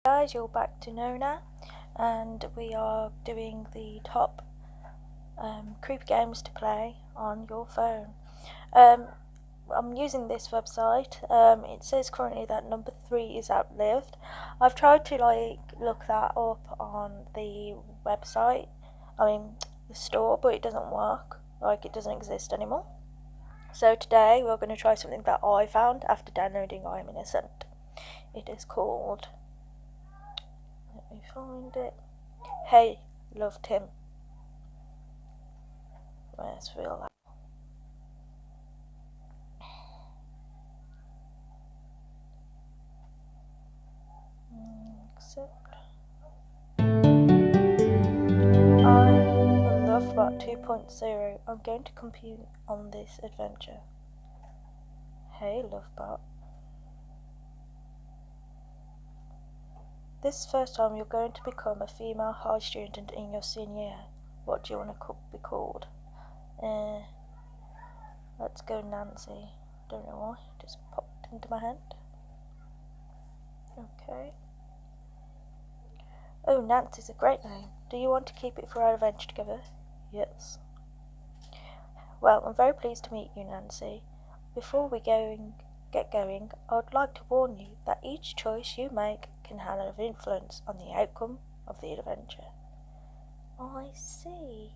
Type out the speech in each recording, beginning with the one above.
Guys, you're back to Nona, and we are doing the top creepy games to play on your phone. I'm using this website. It says currently that number 3 is outlived. I've tried to look that up on the website, the store, but it doesn't work. It doesn't exist anymore. So today we're going to try something that I found after downloading I'm Innocent. It is called, let me find it, Hey, Love Tim. Let's feel that. Accept. I'm Lovebot 2.0. I'm going to compete on this adventure. Hey, Lovebot. This is the first time you're going to become a female high student in your senior year. What do you want to be called? Let's go Nancy. Don't know why, it just popped into my head. Okay. Oh, Nancy's a great name. Do you want to keep it for our adventure together? Yes. Well, I'm very pleased to meet you, Nancy. Before we get going, I would like to warn you that each choice you make can have an influence on the outcome of the adventure. I see.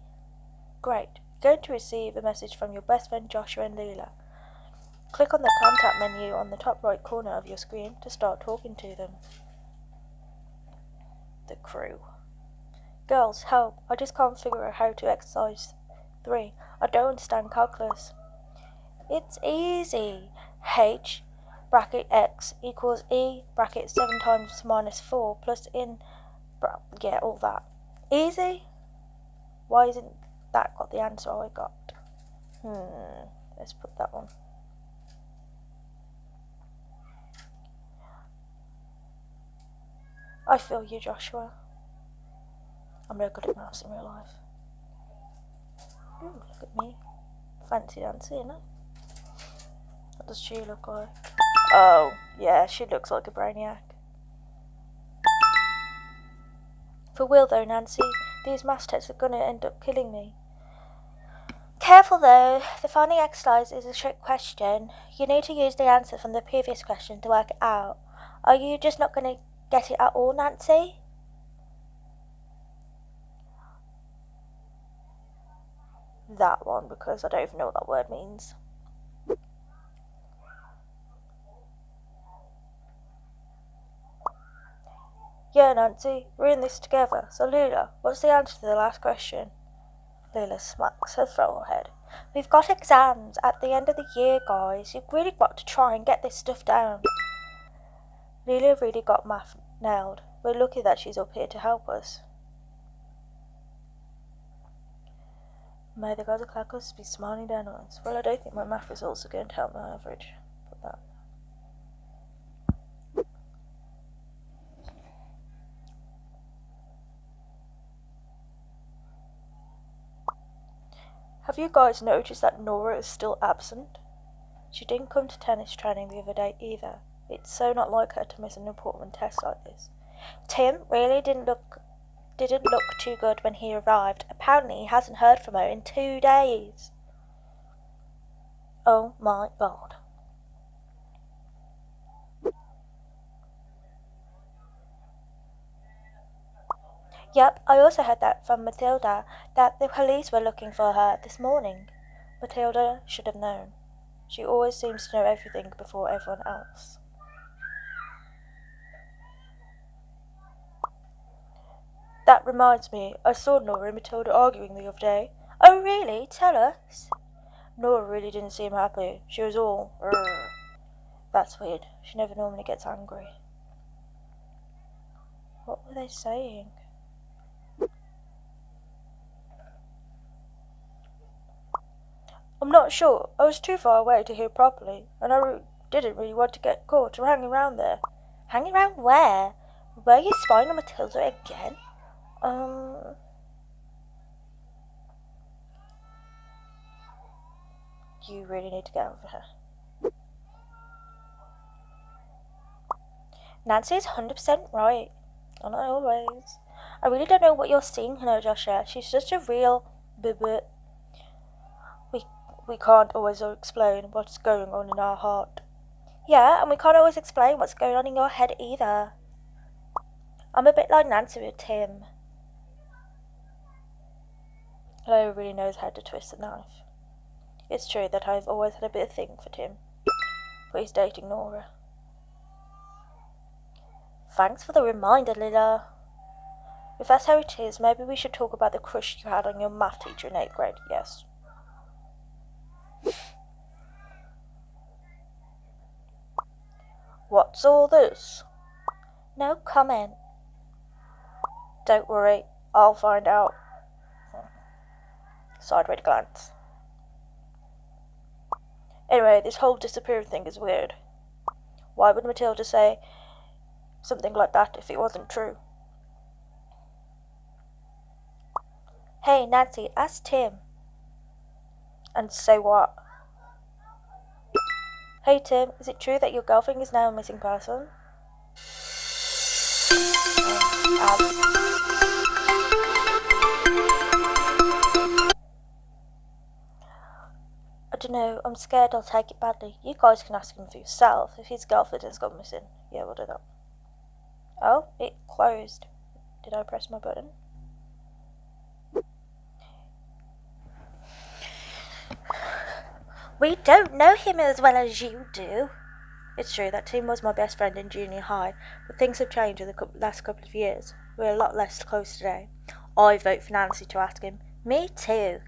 Great. You're going to receive a message from your best friend Joshua and Leela. Click on the contact menu on the top right corner of your screen to start talking to them. The crew. Girls, help. I just can't figure out how to exercise 3. I don't understand calculus. It's easy. H bracket x equals e bracket 7 times minus 4 plus all that. Easy? Why isn't that got the answer I got? Let's put that one. I feel you, Joshua. I'm no good at maths in real life. Ooh, look at me. Fancy Nancy, you know? What does she look like? Oh, yeah, she looks like a brainiac. For real though, Nancy, these maths tests are gonna end up killing me. Careful though, the finding exercise is a trick question. You need to use the answer from the previous question to work it out. Are you just not gonna get it at all, Nancy? That one, because I don't even know what that word means. Yeah, Nancy, we're in this together. So Leela, what's the answer to the last question? Leela smacks her forehead. We've got exams at the end of the year, guys. You've really got to try and get this stuff down. Leela really got math nailed. We're lucky that she's up here to help us. May the gods of Clackus be smiling down on us. Well, I don't think my math results are going to help my average. Put that. Have you guys noticed that Nora is still absent? She didn't come to tennis training the other day either. It's so not like her to miss an important test like this. Tim really didn't look too good when he arrived. Apparently he hasn't heard from her in 2 days. Oh my god. Yep, I also heard that from Matilda, that the police were looking for her this morning. Matilda should have known. She always seems to know everything before everyone else. That reminds me, I saw Nora and Matilda arguing the other day. Oh really? Tell us. Nora really didn't seem happy. She was all, "Urgh." That's weird. She never normally gets angry. What were they saying? I'm not sure. I was too far away to hear properly, and I didn't really want to get caught or hanging around there. Hanging around where? Were you spying on Matilda again? You really need to get over her. Nancy is 100% right. And I always. I really don't know what you're seeing in her, Joshua. She's just a real bibbit. We we can't always explain what's going on in our heart. Yeah, and we can't always explain what's going on in your head either. I'm a bit like Nancy with Tim. Who really knows how to twist a knife. It's true that I've always had a bit of thing for Tim, but he's dating Nora. Thanks for the reminder, Lila. If that's how it is, maybe we should talk about the crush you had on your math teacher in 8th grade, yes. What's all this? No comment. Don't worry, I'll find out. Sideways glance. Anyway, this whole disappearing thing is weird. Why would Matilda say something like that if it wasn't true? Hey, Nancy, ask Tim. And say what? Hey, Tim, is it true that your girlfriend is now a missing person? I don't know, I'm scared I'll take it badly. You guys can ask him for yourself if his girlfriend has gone missing. Yeah, we'll do that. Oh, it closed. Did I press my button? We don't know him as well as you do. It's true that Tim was my best friend in junior high, but things have changed in the last couple of years. We're a lot less close today. I vote for Nancy to ask him. Me too.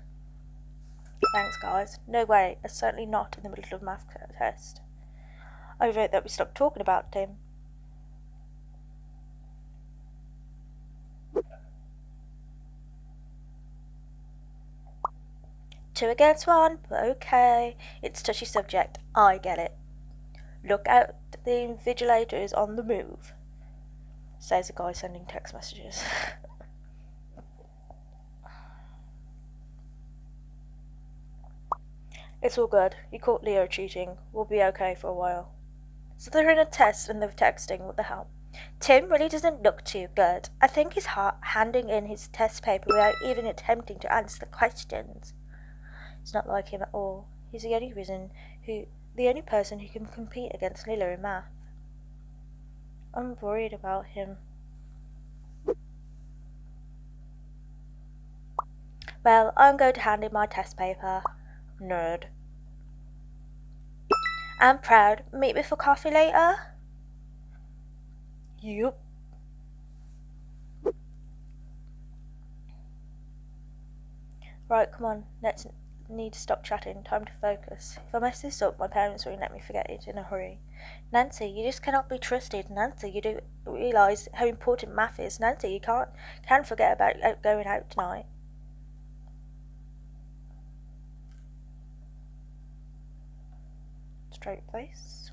Thanks, guys. No way. It's certainly not in the middle of a math test. I vote that we stop talking about Tim. Two against one. Okay. It's a touchy subject. I get it. Look out, the invigilator on the move, says a guy sending text messages. It's all good. You caught Leo cheating. We'll be okay for a while. So they're in a test and they're texting. What the hell? Tim really doesn't look too good. I think he's handing in his test paper without even attempting to answer the questions. It's not like him at all. He's the only person who can compete against Lila in math. I'm worried about him. Well, I'm going to hand in my test paper. Nerd. I'm proud. Meet me for coffee later? Yup. Right, come on. Need to stop chatting. Time to focus. If I mess this up, my parents won't let me forget it in a hurry. Nancy, you just cannot be trusted. Nancy, you do realise how important math is. Nancy, you can't forget about going out tonight. Straight face.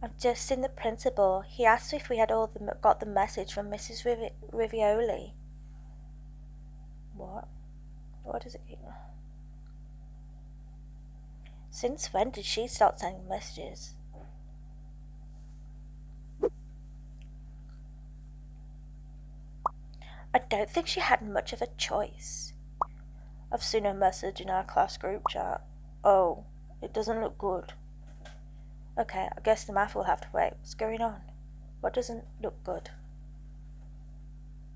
I've just seen the principal. He asked if we had all got the message from Mrs. Rivioli. What? What is it? Since when did she start sending messages? I don't think she had much of a choice. I've seen her message in our class group chat. Oh, it doesn't look good. Okay, I guess the math will have to wait. What's going on? What doesn't look good?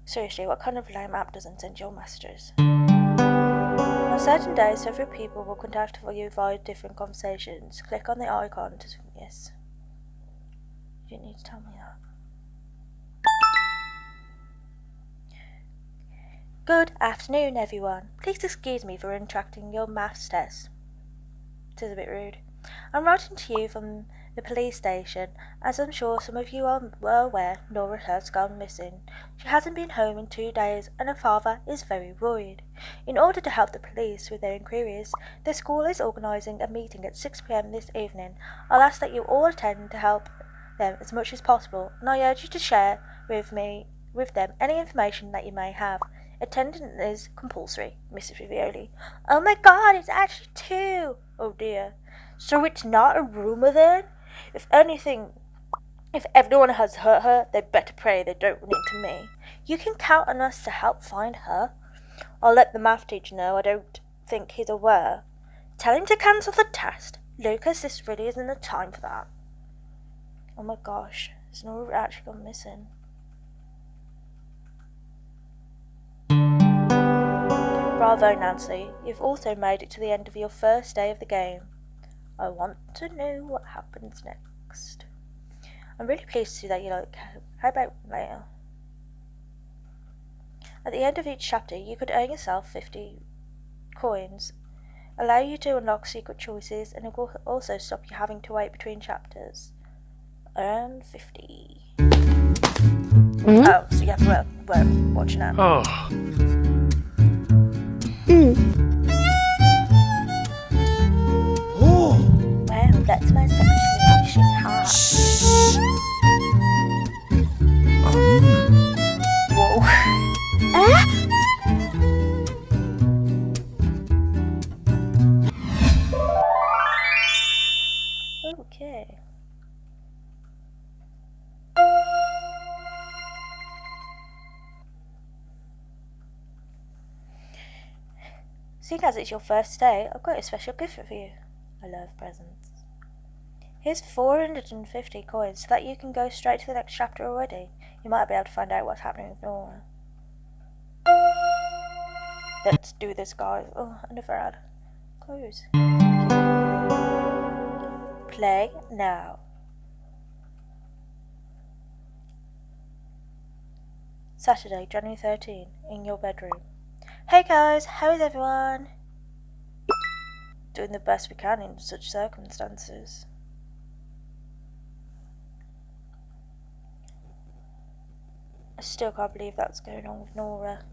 Seriously, what kind of lame app doesn't send your messages? On certain days, several people will contact you via different conversations. Click on the icon to... Yes. You didn't need to tell me that. Good afternoon, everyone. Please excuse me for interrupting your maths test. It is a bit rude. I'm writing to you from the police station, as I'm sure some of you are well aware Nora has gone missing. She hasn't been home in 2 days, and her father is very worried. In order to help the police with their inquiries, the school is organising a meeting at 6 p.m. this evening. I'll ask that you all attend to help them as much as possible, and I urge you to share with them any information that you may have. Attendance is compulsory, Mrs. Rivioli. Oh my God, it's actually 2! Oh dear. So it's not a rumour then? If everyone has hurt her, they better pray they don't run into me. You can count on us to help find her. I'll let the math teacher know. I don't think he's aware. Tell him to cancel the test. Lucas, this really isn't the time for that. Oh my gosh, has Nora actually gone missing? Bravo, Nancy. You've also made it to the end of your first day of the game. I want to know what happens next. I'm really pleased to see that you like Coke. How about later? At the end of each chapter, you could earn yourself 50 coins, allow you to unlock secret choices, and it will also stop you having to wait between chapters. Earn 50. Oh, so you have to watch now. Oh. Wow, that's my secretary. She's hot. Whoa. Okay. Seeing as it's your first day, I've got a special gift for you. I love presents. Here's 450 coins so that you can go straight to the next chapter already. You might be able to find out what's happening with Nora. Let's do this, guys. Oh, another ad. Close. Play now. Saturday, January 13, in your bedroom. Hey guys, how is everyone? Doing the best we can in such circumstances. I still can't believe that's going on with Nora.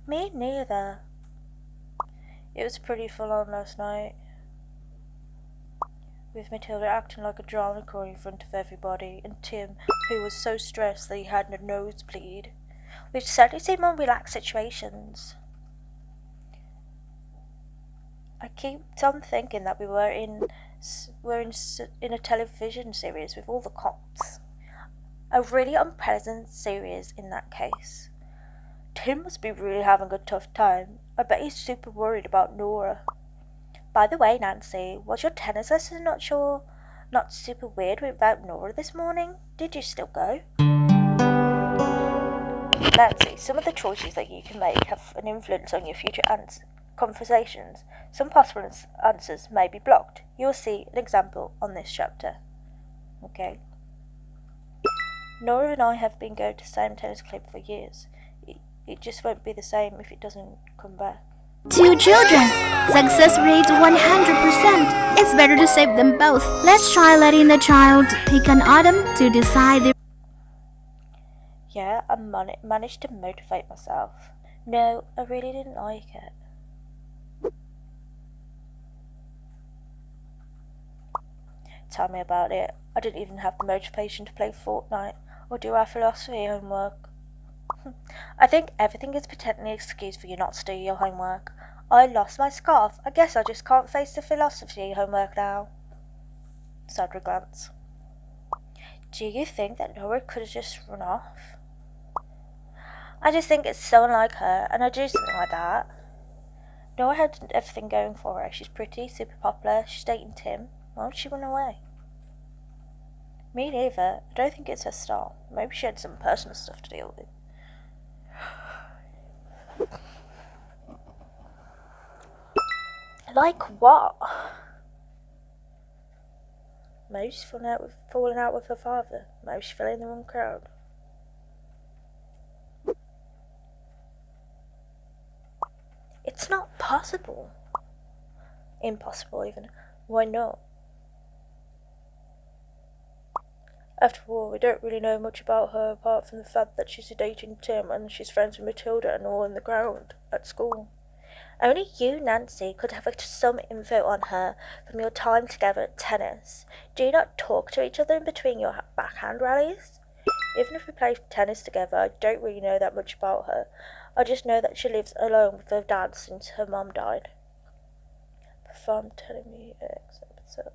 Me neither. It was pretty full on last night, with Matilda acting like a drama queen in front of everybody, and Tim, who was so stressed that he had a nosebleed. We've certainly seen more relaxed situations. I keep on thinking that we were in a television series with all the cops. A really unpleasant series in that case. Tim must be really having a tough time. I bet he's super worried about Nora. By the way, Nancy, was your tennis lesson not super weird about Nora this morning? Did you still go? Nancy, some of the choices that you can make have an influence on your future conversations. Some possible answers may be blocked. You'll see an example on this chapter. Okay. Nora and I have been going to the same tennis club for years. It just won't be the same if it doesn't come back. 2 children. Success rate 100%. It's better to save them both. Let's try letting the child pick an item to decide their... Yeah, I managed to motivate myself. No, I really didn't like it. Tell me about it. I didn't even have the motivation to play Fortnite or do our philosophy homework. I think everything is pretending an excuse for you not to do your homework. I lost my scarf. I guess I just can't face the philosophy homework now. Sad glance. Do you think that Nora could have just run off? I just think it's so unlike her, and I'd do something like that. Nora had everything going for her. She's pretty, super popular, she's dating Tim. Why would she run away? Me neither. I don't think it's her style. Maybe she had some personal stuff to deal with. Like what? Maybe she's falling out with her father. Maybe she fell in the wrong crowd. It's not possible. Impossible even. Why not? After all, we don't really know much about her apart from the fact that she's dating Tim and she's friends with Matilda and all in the ground at school. Only you, Nancy, could have some info on her from your time together at tennis. Do you not talk to each other in between your backhand rallies? Even if we play tennis together, I don't really know that much about her. I just know that she lives alone with her dad since her mum died. from telling me X episode.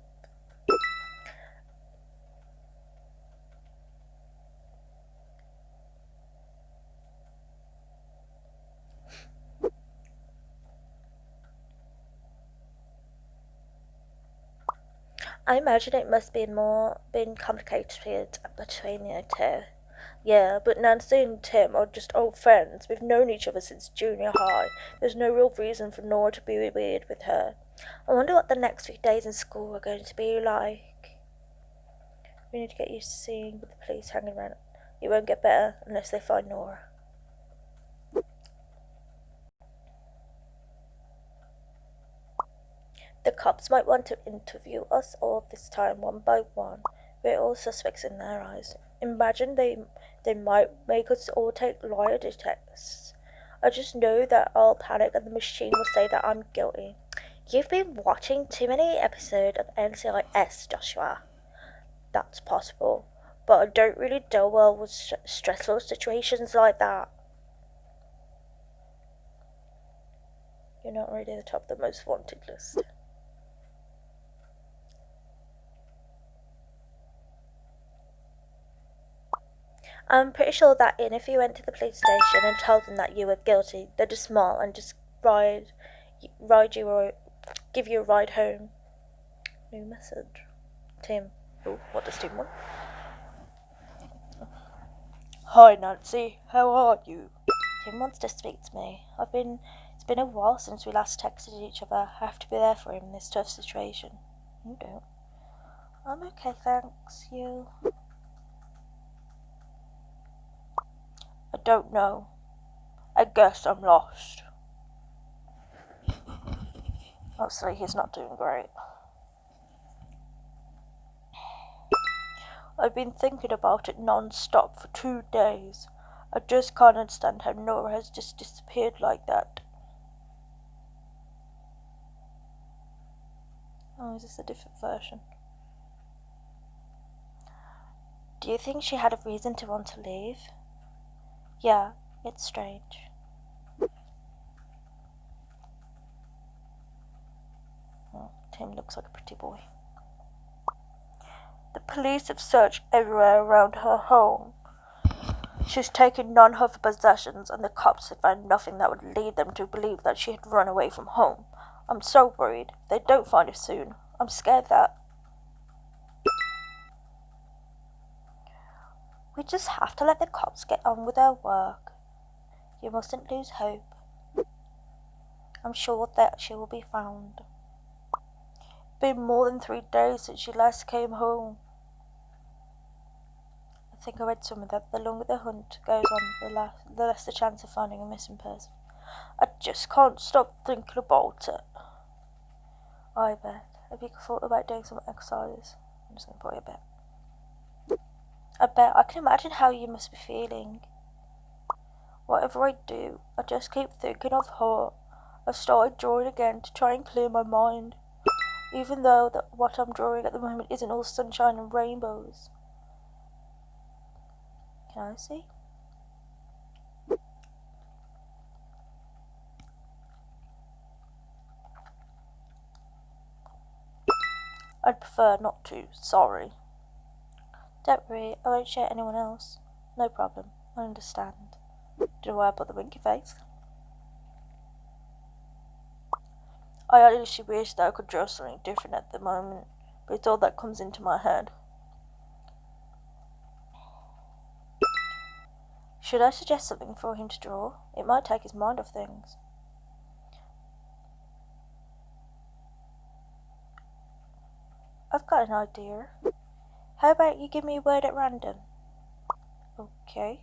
I imagine it must be been complicated between you two. Yeah, but Nancy and Tim are just old friends. We've known each other since junior high. There's no real reason for Nora to be weird with her. I wonder what the next few days in school are going to be like. We need to get used to seeing the police hanging around. It won't get better unless they find Nora. The cops might want to interview us all this time one by one. We're all suspects in their eyes. Imagine they might make us all take lie tests. I just know that I'll panic and the machine will say that I'm guilty. You've been watching too many episodes of NCIS, Joshua. That's possible, but I don't really deal well with stressful situations like that. You're not really at the top of the most wanted list. I'm pretty sure that if you went to the police station and told them that you were guilty, they'd just smile and just ride you or give you a ride home. New message. Tim. Oh, what does Tim want? Hi Nancy, how are you? Tim wants to speak to me. It's been a while since we last texted each other. I have to be there for him in this tough situation. You don't. I'm okay, thanks. You? I don't know. I guess I'm lost. Obviously, he's not doing great. I've been thinking about it non-stop for 2 days. I just can't understand how Nora has just disappeared like that. Oh, is this a different version? Do you think she had a reason to want to leave? Yeah, it's strange. Oh, Tim looks like a pretty boy. The police have searched everywhere around her home. She's taken none of her possessions, and the cops have found nothing that would lead them to believe that she had run away from home. I'm so worried. If they don't find her soon, I'm scared that... We just have to let the cops get on with their work. You mustn't lose hope. I'm sure that she will be found. It's been more than 3 days since she last came home. I think I read somewhere that the longer the hunt goes on, the less the chance of finding a missing person. I just can't stop thinking about it. I bet. Have you thought about doing some exercise? I'm just going to put it a bit. I bet. I can imagine how you must be feeling. Whatever I do, I just keep thinking of her. I started drawing again to try and clear my mind, even though what I'm drawing at the moment isn't all sunshine and rainbows. Can I see? I'd prefer not to, sorry. Don't worry, I won't share anyone else. No problem, I understand. Don't know why I put the winky face. I honestly wish that I could draw something different at the moment, but it's all that comes into my head. Should I suggest something for him to draw? It might take his mind off things. I've got an idea. How about you give me a word at random? Okay.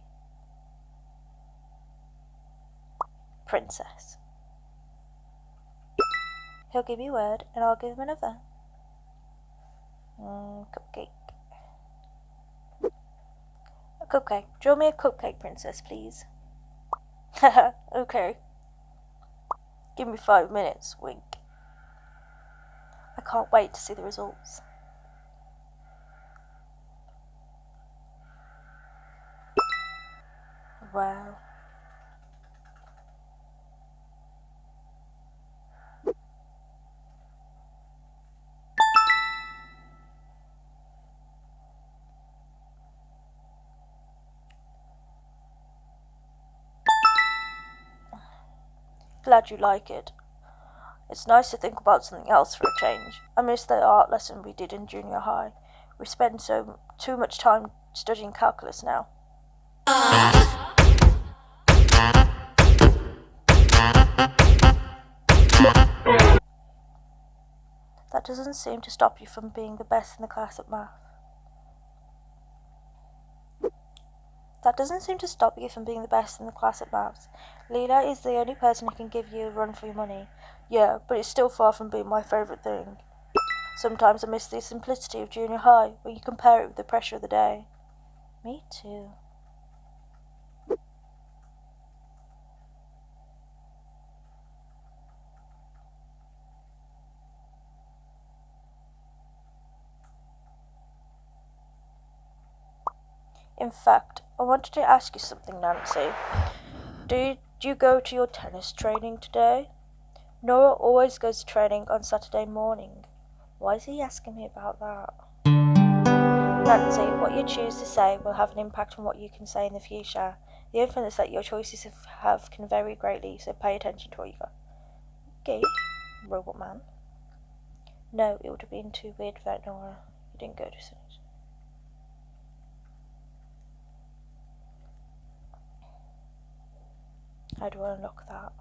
Princess. He'll give me a word, and I'll give him another. Cupcake. A cupcake. Draw me a cupcake, princess, please. Haha, okay. Give me 5 minutes, wink. I can't wait to see the results. Wow. Glad you like it. It's nice to think about something else for a change. I miss the art lesson we did in junior high. We spend too much time studying calculus now. That doesn't seem to stop you from being the best in the class at math. That doesn't seem to stop you from being the best in the class at maths. Leela is the only person who can give you a run for your money. Yeah, but it's still far from being my favourite thing. Sometimes I miss the simplicity of junior high when you compare it with the pressure of the day. Me too. In fact, I wanted to ask you something, Nancy. Did you go to your tennis training today? Nora always goes to training on Saturday morning. Why is he asking me about that? Nancy, what you choose to say will have an impact on what you can say in the future. The influence that your choices have can vary greatly, so pay attention to what you got. Okay, Robot Man. No, it would have been too weird without Nora. You didn't go to tennis. How do I unlock that?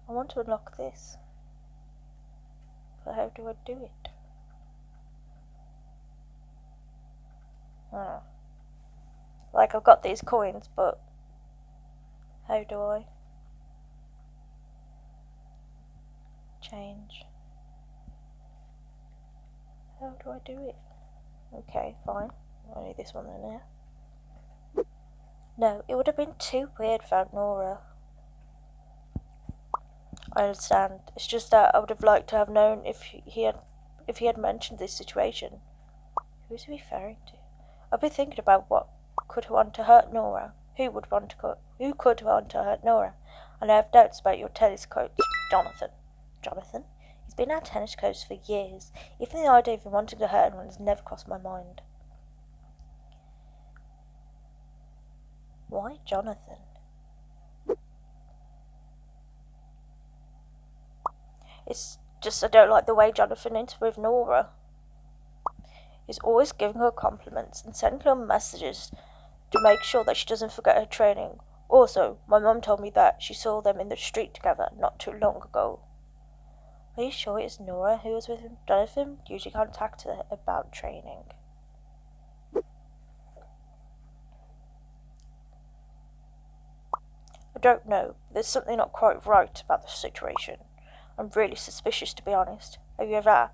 I want to unlock this. But how do I do it? Like, I've got these coins, but how do I change? How do I do it? Okay, fine. I need this one then, yeah. No, it would have been too weird without Nora. I understand. It's just that I would have liked to have known if he had mentioned this situation. Who's he referring to? I've been thinking about what could want to hurt Nora. Who could want to hurt Nora? And I have doubts about your tennis coach, Jonathan. Jonathan? He's been our tennis coach for years. Even the idea of him wanting to hurt anyone has never crossed my mind. Why Jonathan? It's just I don't like the way Jonathan is with Nora. He's always giving her compliments and sending her messages to make sure that she doesn't forget her training. Also, my mum told me that she saw them in the street together not too long ago. Are you sure it's Nora who was with him? Jonathan usually contacts her about training. I don't know. There's something not quite right about the situation. I'm really suspicious, to be honest. Have you ever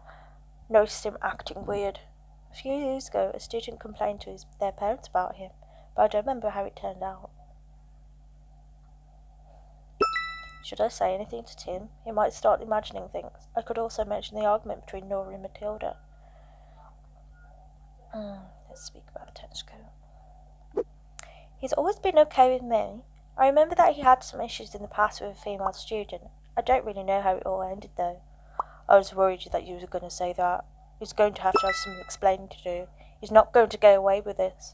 noticed him acting weird? A few years ago, a student complained to their parents about him, but I don't remember how it turned out. Should I say anything to Tim? He might start imagining things. I could also mention the argument between Nora and Matilda. Let's speak about the tennis court. He's always been okay with me. I remember that he had some issues in the past with a female student. I don't really know how it all ended, though. I was worried that you were going to say that. He's going to have some explaining to do. He's not going to get away with this.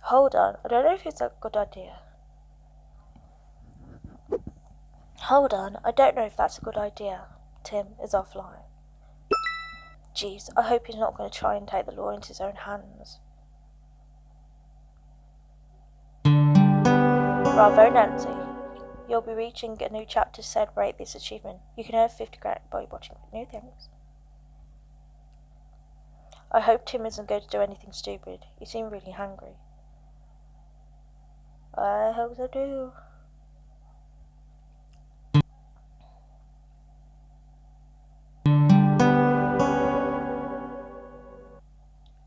Hold on, I don't know if it's a good idea. Hold on, I don't know if that's a good idea. Tim is offline. Jeez, I hope he's not going to try and take the law into his own hands. Bravo, Nancy. You'll be reaching a new chapter to celebrate this achievement. You can earn 50 grand by watching new things. I hope Tim isn't going to do anything stupid. He seemed really hungry. I hope so too.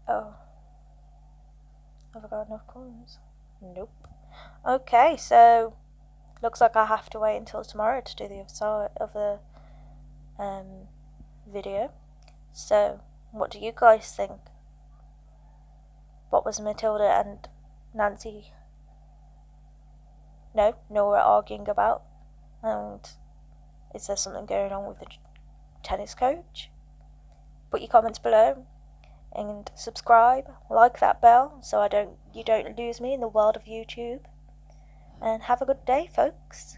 Oh. Have I got enough coins? Nope. Okay, so looks like I have to wait until tomorrow to do the other side of the video. So, what do you guys think? What was Matilda and Nancy, Nora arguing about? And is there something going on with the tennis coach? put your comments below and subscribe, like that bell so you don't lose me in the world of YouTube. And have a good day, folks.